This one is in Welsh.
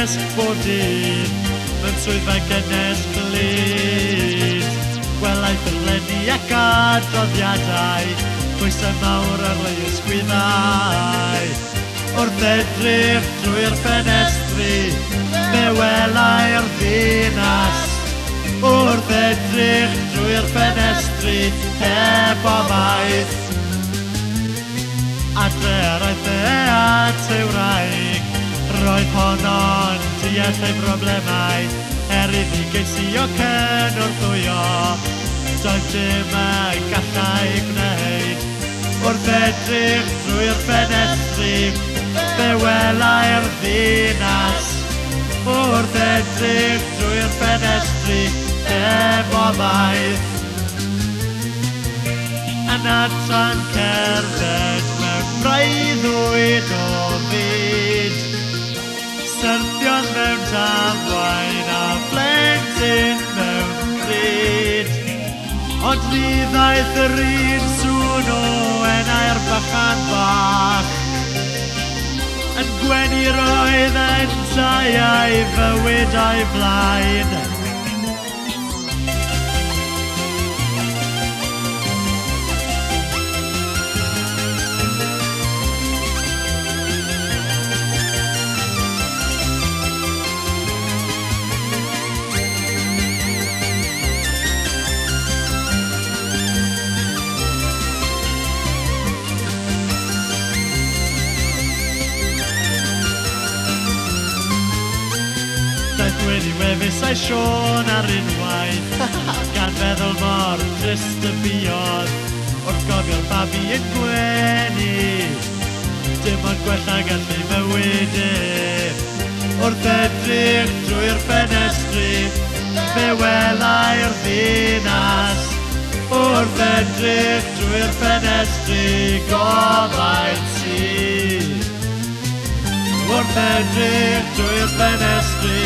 ffenesg bob dydd, mewn swyddfa gynnes glyd. Gwelai ffurflenni ac adroddiadau, pwysau mawr ar le ysgwyddau. Wrth edrych drwy'r ffenestri, fe welai'r ddinas. Wrth edrych drwy'r ffenestri, heb obaith. Adre araith at ei wraig, roedd honno'n deall ei broblemau, iddi geisi o cynorthwyo, doedd dim y gallai gwneud. Wrth edrych drwy'r ffenestri, fe welai'r ddinas. Wrth edrych drwy'r ffenestri, heb obaith. Yn adran cerdded mewn breuddwyd o fyd, syrthio'n mewn damwain a blentyn mewn cryd. Ond ni ddaeth yr un sŵn o enau'r bachan bach, yn gwenu roedd yn dau fywyd a'i blaen. Daeth wedi wefus a'i Sion ar unwaith, gan feddwl mor trist y buodd, wrth gofio'r babi yn gwenu, dim ond gwella gallu mywydu. Wrth edrych drwy'r ffenestri, fe welai'r ddinas. Wrth edrych drwy'r ffenestri, gofain si. Wrth edrych drwy'r ffenestri,